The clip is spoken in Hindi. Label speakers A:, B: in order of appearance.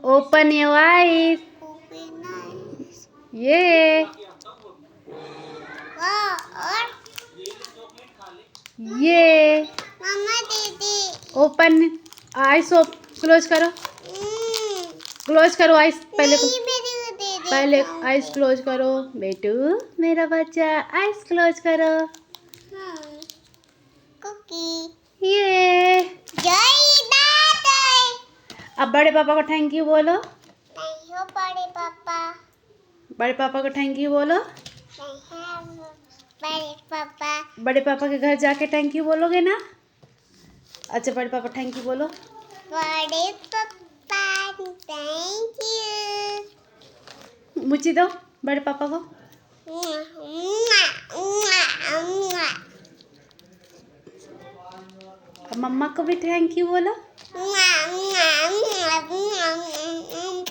A: Open your eyes.
B: Open eyes.
A: Yeah.
B: Wow. और
A: Yeah.
B: मम्मा दीदी।
A: Open eyes. क्लोज करो। क्लोज करो आइस पहले को।
B: नहीं मेरे को दे दे।
A: पहले आइस क्लोज करो बेटू मेरा बच्चा। आइस क्लोज करो।
B: कुकी।
A: ये
B: जय दादा।
A: अब बड़े पापा को थैंक यू बोलो।
B: नहीं हो बड़े पापा।
A: बड़े पापा को थैंक यू बोलो।
B: नहीं है बड़े पापा।
A: बड़े पापा के घर जाके थैंक यू बोलोगे ना। अच्छा बड़े पापा थैंक यू बोलो।
B: बड़े पापा थैंक यू।
A: मुझे दो बड़े पापा को। अब मम्मा को भी थैंक यू बोलो।